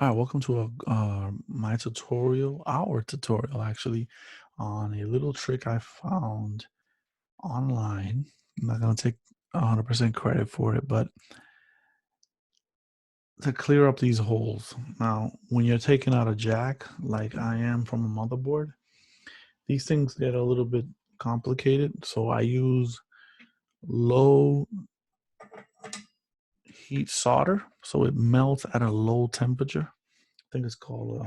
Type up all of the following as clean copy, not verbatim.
Hi, welcome to my tutorial, our tutorial actually, on a little trick I found online. I'm not going to take 100% credit for it, but to clear up these holes. Now, when you're taking out a jack, like I am from a motherboard, these things get a little bit complicated. So I use low heat solder, so it melts at a low temperature. I think it's called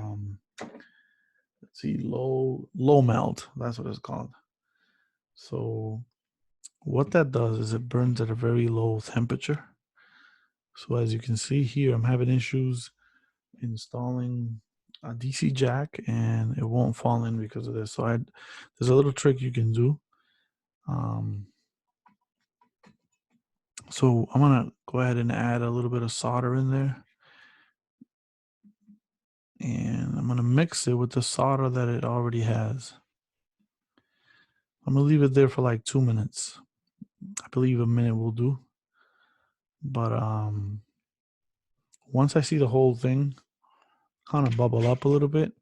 let's see, low melt. That's what it's called. So what that does is it burns at a very low temperature. So as you can see here, I'm having issues installing a DC jack and it won't fall in because of this. So there's a little trick you can do. Um, so I'm gonna go ahead and add a little bit of solder in there. And I'm gonna mix it with the solder that it already has. I'm gonna leave it there for like 2 minutes. I believe a minute will do. But once I see the whole thing kind of bubble up a little bit,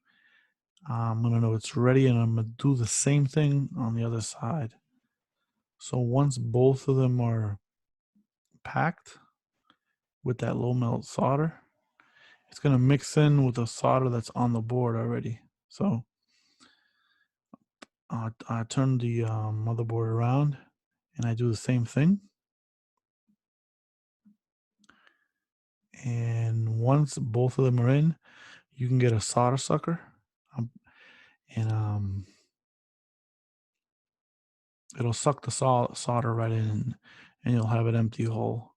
I'm gonna know it's ready, and I'm gonna do the same thing on the other side. So once both of them are packed with that low melt solder, it's gonna mix in with the solder that's on the board already. So I turn the motherboard around and I do the same thing. And once both of them are in, you can get a solder sucker, um, and it'll suck the solder right in, and you'll have an empty hole.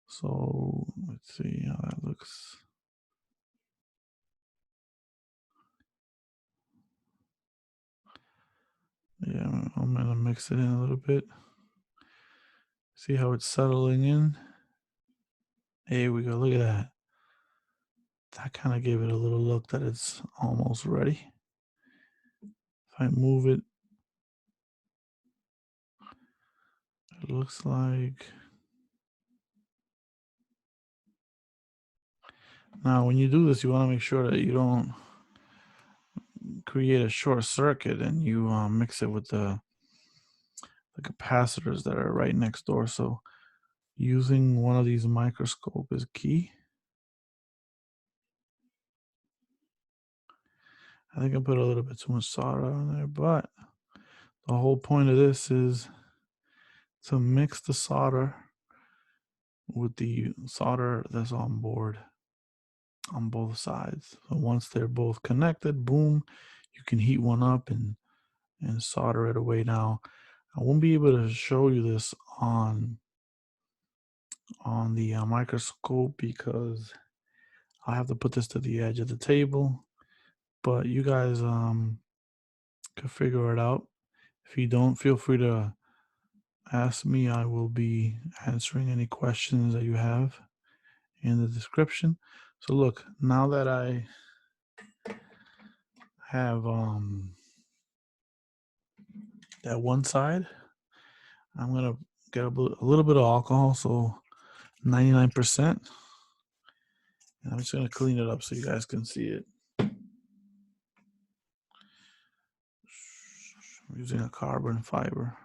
So let's see how that looks. Yeah, I'm gonna mix it in a little bit. See how it's settling in? Here we go. Look at that. That kind of gave it a little look that it's almost ready. If I move it, it looks like. Now, when you do this, you want to make sure that you don't create a short circuit and you mix it with the capacitors that are right next door. So using one of these microscope is key. I think I put a little bit too much solder on there, but the whole point of this is to mix the solder with the solder that's on board on both sides. So once they're both connected, boom, you can heat one up and solder it away. Now, I won't be able to show you this on the microscope because I have to put this to the edge of the table. But you guys can figure it out. If you don't, feel free to ask me. I will be answering any questions that you have in the description. So look, now that I have that one side, I'm gonna get a little bit of alcohol, so 99%. And I'm just gonna clean it up so you guys can see it. I'm using a carbon fiber.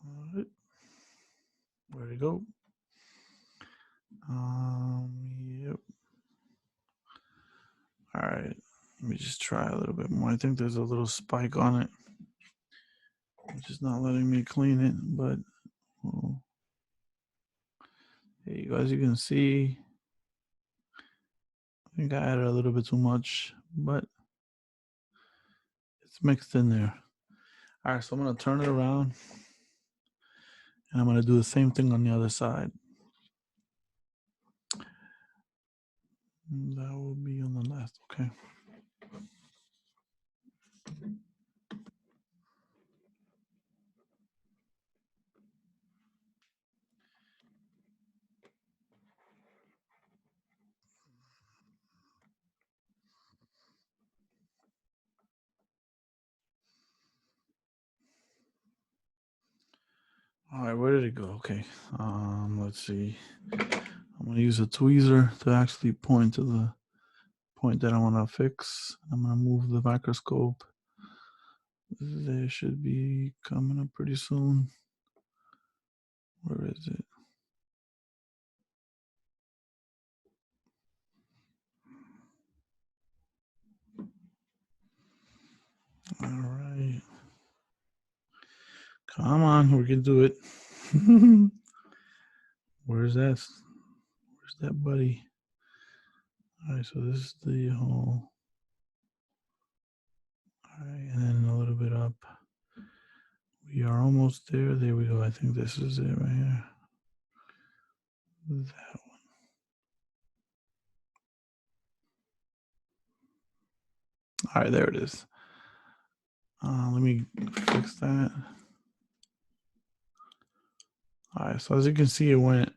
All right, where'd it go? Yep. All right, let me just try a little bit more. I think there's a little spike on it, which is not letting me clean it, but well, hey, you guys, you can see, I think I added a little bit too much, but it's mixed in there. All right, so I'm gonna turn it around and I'm gonna do the same thing on the other side. That will be on the left, okay. All right, where did it go? Okay, let's see. I'm gonna use a tweezer to actually point to the point that I want to fix. I'm gonna move the microscope. They should be coming up pretty soon. Where is it? All right. Come on, we can do it. Where's that? Where's that buddy? All right, so this is the hole. All right, and then a little bit up. We are almost there. There we go. I think this is it right here. That one. All right, there it is. Let me fix that. All right, so as you can see, it went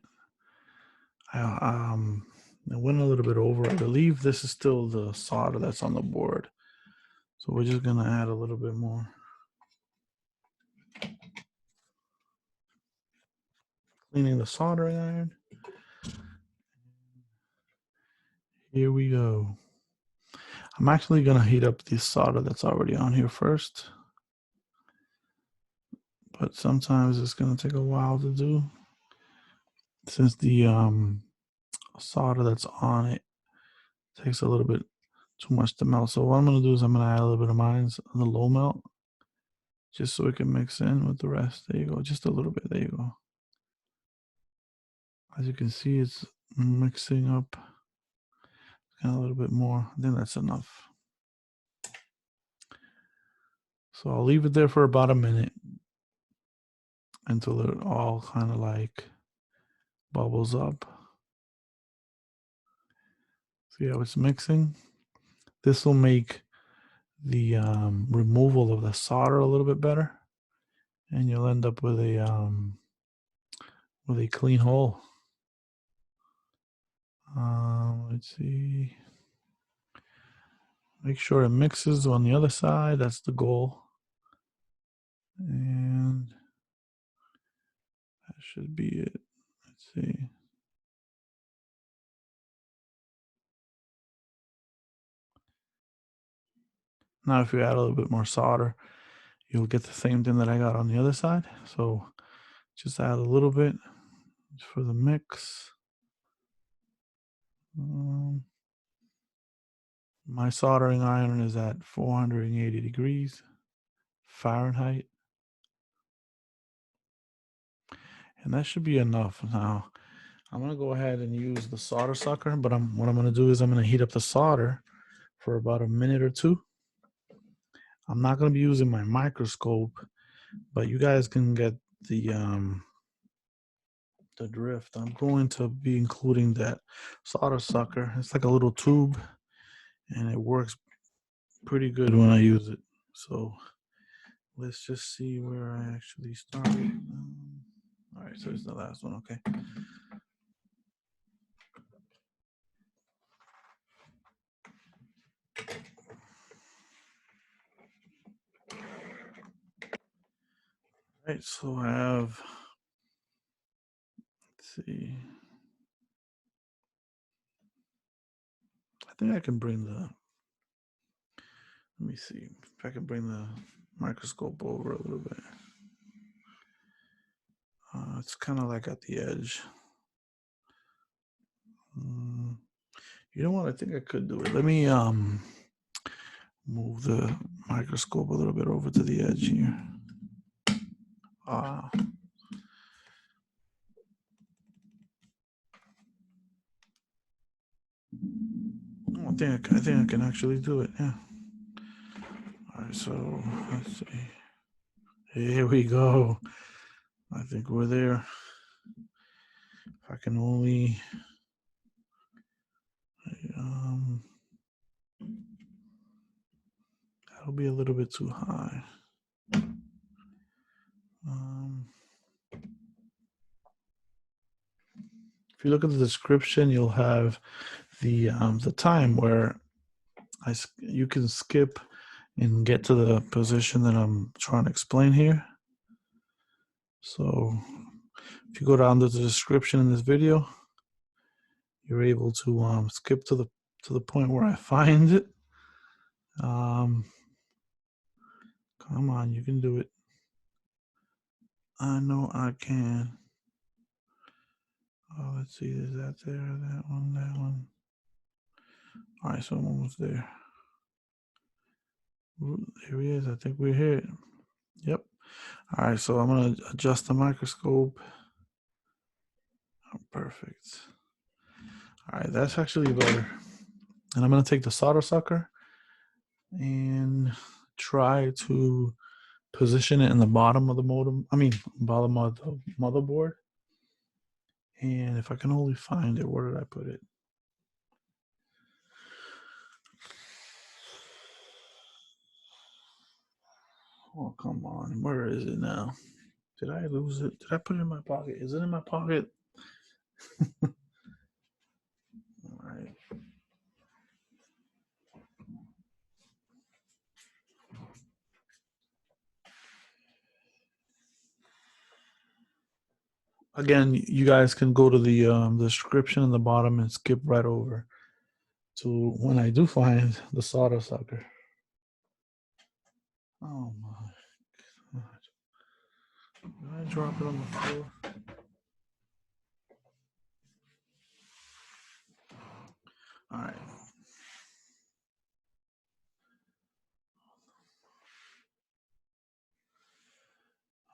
it went a little bit over. I believe this is still the solder that's on the board. So we're just gonna add a little bit more. Cleaning the soldering iron. Here we go. I'm actually gonna heat up the solder that's already on here first. But sometimes it's gonna take a while to do. Since the solder that's on it takes a little bit too much to melt. So what I'm gonna do is I'm gonna add a little bit of mine, the low melt, just so it can mix in with the rest. There you go, just a little bit. There you go. As you can see, it's mixing up a little bit more. I think that's enough. So I'll leave it there for about a minute until it all kind of like bubbles up. See how it's mixing? This will make the removal of the solder a little bit better, and you'll end up with a clean hole. Let's see. Make sure it mixes on the other side. That's the goal. And that should be it. Let's see. Now, if you add a little bit more solder, you'll get the same thing that I got on the other side. So just add a little bit for the mix. My soldering iron is at 480 degrees Fahrenheit. And that should be enough. Now, I'm going to go ahead and use the solder sucker, but what I'm going to do is I'm going to heat up the solder for about a minute or two. I'm not going to be using my microscope, but you guys can get the drift. I'm going to be including that solder sucker. It's like a little tube, and it works pretty good when I use it. So let's just see where I actually started. All right, so it's the last one. Okay. All right, so I have, let's see. I think I can bring the, let me see if I can bring the microscope over a little bit. It's kind of like at the edge. You know what? I think I could do it. Let me move the microscope a little bit over to the edge here. I think I can actually do it. Yeah. All right. So let's see. Here we go. I think we're there. If I can only. That'll be a little bit too high. If you look at the description, you'll have the time where you can skip and get to the position that I'm trying to explain here. So if you go down to the description in this video, you're able to skip to the point where I find it. Come on, you can do it. I know I can. Oh, let's see, is that there? That one, that one. All right, so I'm almost there. Here he is. I think we're here. Yep. All right, so I'm gonna adjust the microscope. Oh, perfect. All right, that's actually better. And I'm gonna take the solder sucker and try to position it in the bottom of the modem. I mean, bottom of the motherboard. And if I can only find it, where did I put it? Oh, come on. Where is it now? Did I lose it? Did I put it in my pocket? Is it in my pocket? All right. Again, you guys can go to the description in the bottom and skip right over to when I do find the solder sucker. Oh my God. Did I drop it on the floor? All right.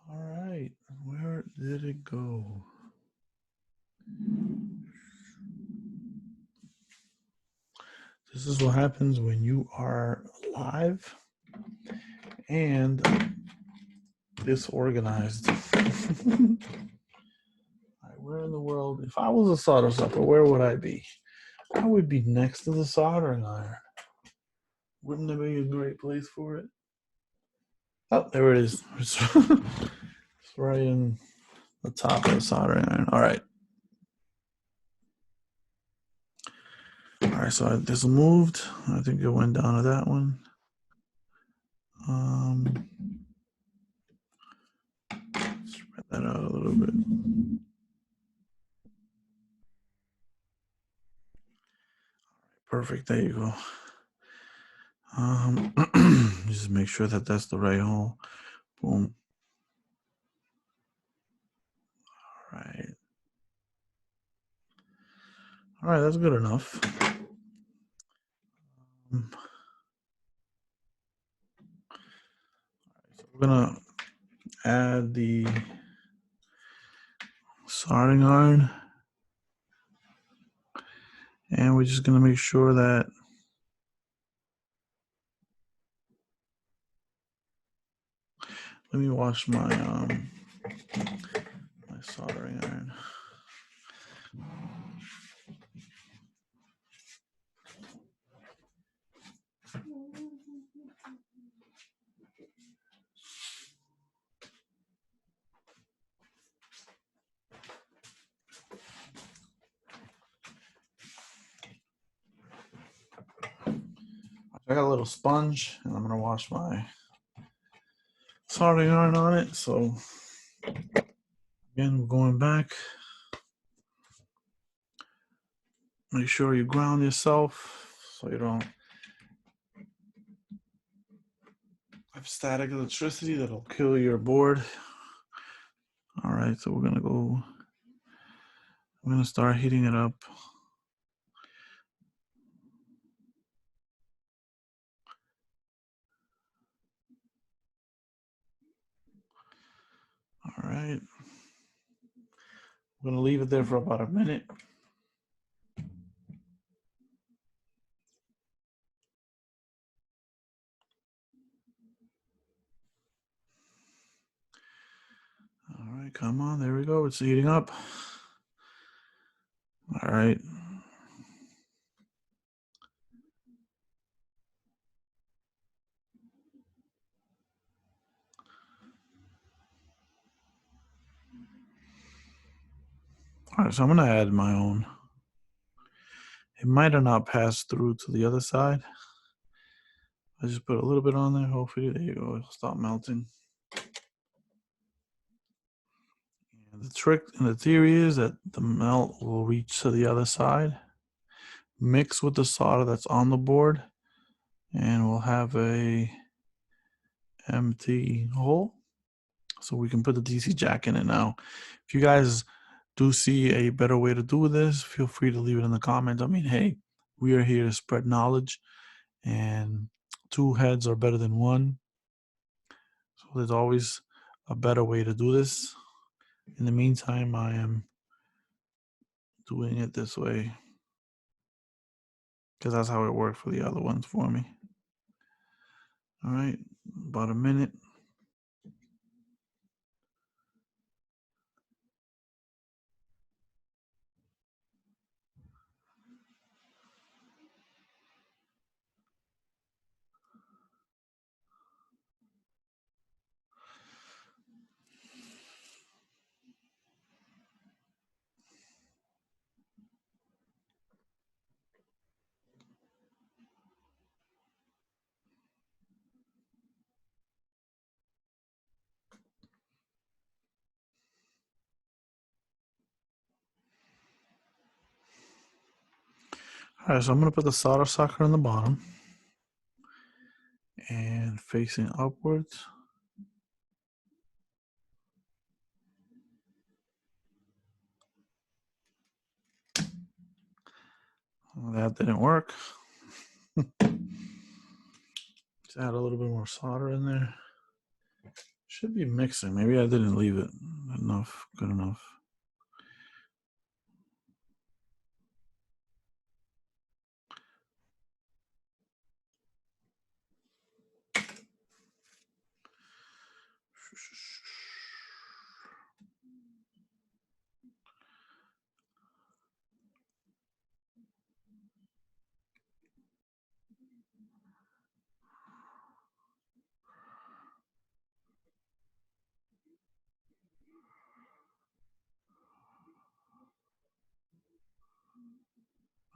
All right. Where did it go? This is what happens when you are live and disorganized. Right, where in the world? If I was a solder sucker, where would I be? I would be next to the soldering iron. Wouldn't it be a great place for it? Oh, there it is. It's right in the top of the soldering iron. All right. All right, so this moved. I think it went down to that one. Spread that out a little bit. Perfect. There you go. Just make sure that that's the right hole. Boom. All right. All right, that's good enough. So we're gonna add the soldering iron, and we're just gonna make sure that let me wash my my soldering iron. I got a little sponge, and I'm gonna wash my soldering iron on it. So again, we're going back. Make sure you ground yourself so you don't have static electricity that'll kill your board. All right, so we're gonna start heating it up. All right. We're gonna leave it there for about a minute. All right, come on, there we go. It's heating up. All right. All right, so I'm gonna add my own. It might have not passed through to the other side. I just put a little bit on there. Hopefully, there you go. It'll stop melting. The trick and the theory is that the melt will reach to the other side, mix with the solder that's on the board, and we'll have a empty hole. So we can put the DC jack in it now. If you guys do see a better way to do this, feel free to leave it in the comments. I mean, hey, we are here to spread knowledge, and two heads are better than one. So there's always a better way to do this. In the meantime, I am doing it this way because that's how it worked for the other ones for me. All right, about a minute. All right, so I'm going to put the solder sucker in the bottom and facing upwards. That didn't work. Just add a little bit more solder in there. Should be mixing. Maybe I didn't leave it enough, good enough.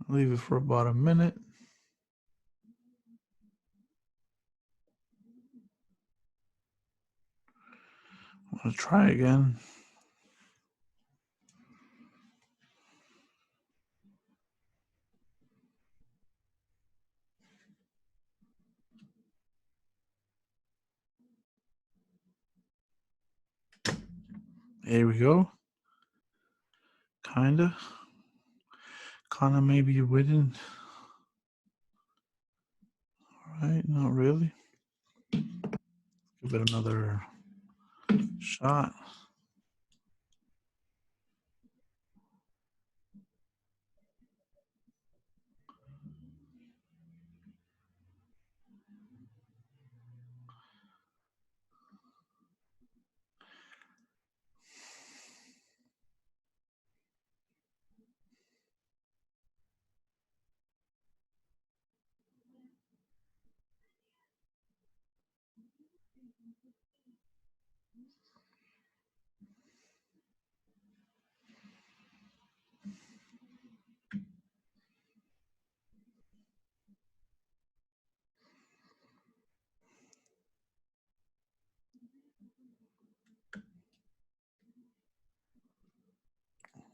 Leave it for about a minute. I'm going to try again. There we go. Kinda maybe you wouldn't. All right, not really. Give it another shot.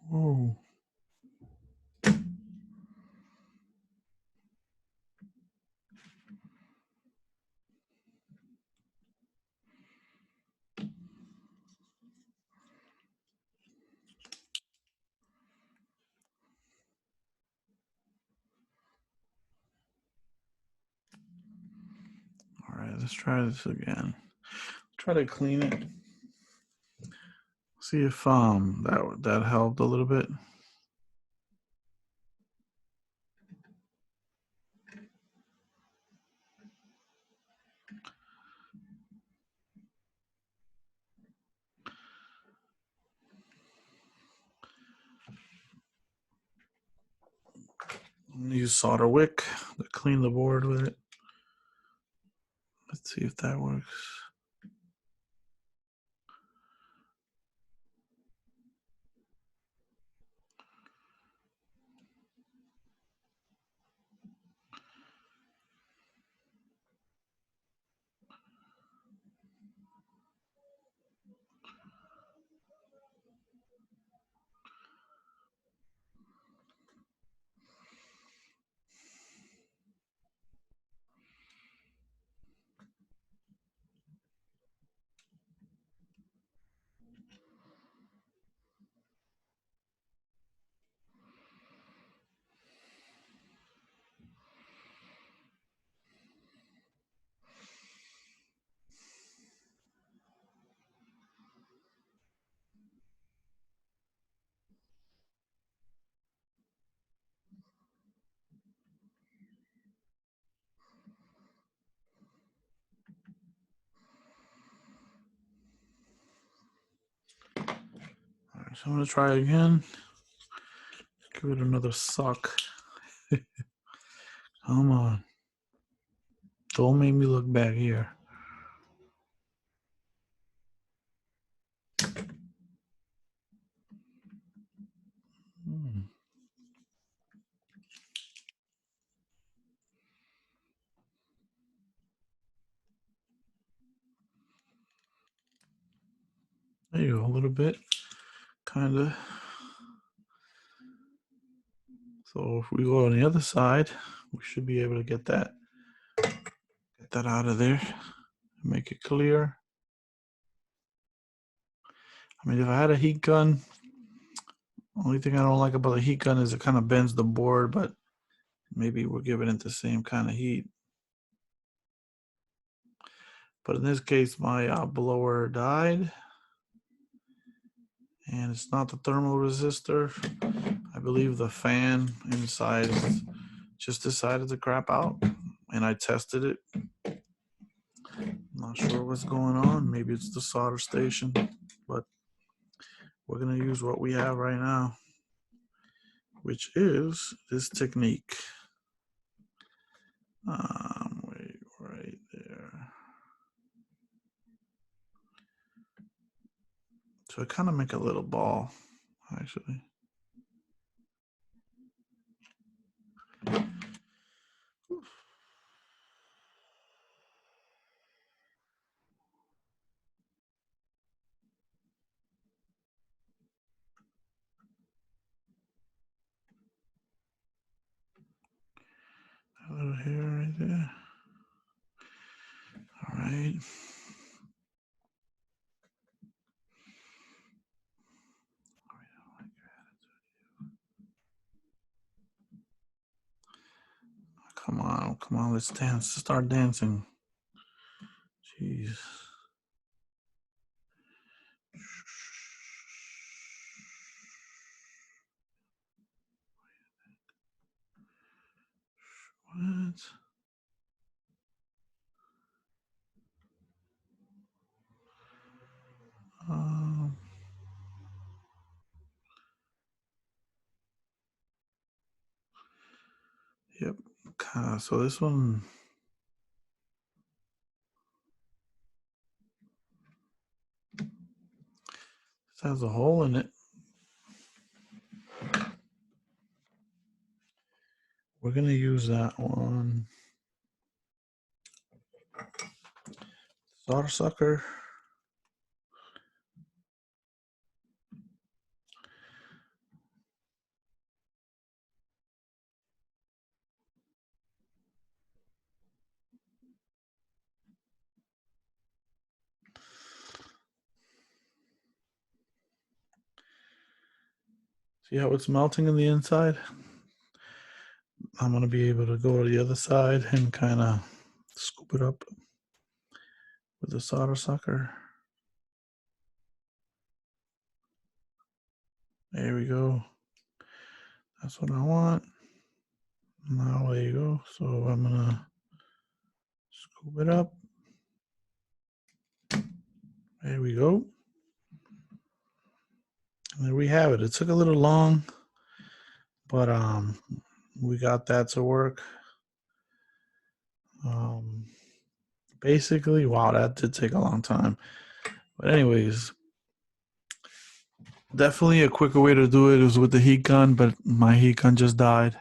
Whoa. All right, let's try this again. Try to clean it. See if that helped a little bit. Use solder wick to clean the board with it. Let's see if that works. So I'm gonna try again. Give it another suck. Come on. Don't make me look back here. There you go, a little bit, kind of. So if we go on the other side, we should be able to get that out of there, make it clear. I mean, if I had a heat gun, only thing I don't like about the heat gun is it kind of bends the board, but maybe we're giving it the same kind of heat. But in this case, my blower died. And it's not the thermal resistor. I believe the fan inside just decided to crap out. And I tested it. Not sure what's going on. Maybe it's the solder station. But we're going to use what we have right now, which is this technique. Wait, right there. So I kind of make a little ball, actually. A little hair right there. All right. Come on, let's dance. Start dancing. Jeez. What? Yep. So this one, this has a hole in it. We're gonna use that one. Solder sucker. See how it's melting in the inside? I'm gonna be able to go to the other side and kind of scoop it up with the solder sucker. There we go. That's what I want. Now there you go. So I'm gonna scoop it up. There we go. And there we have it. It took a little long, but we got that to work. Basically, wow, that did take a long time. But anyways, definitely a quicker way to do it is with the heat gun, but my heat gun just died.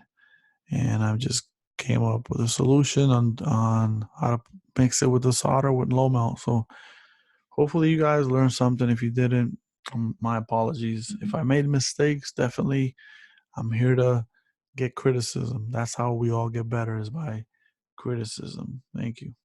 And I just came up with a solution on how to mix it with the solder with low melt. So hopefully you guys learned something. If you didn't, my apologies. If I made mistakes, definitely I'm here to get criticism. That's how we all get better, is by criticism. Thank you.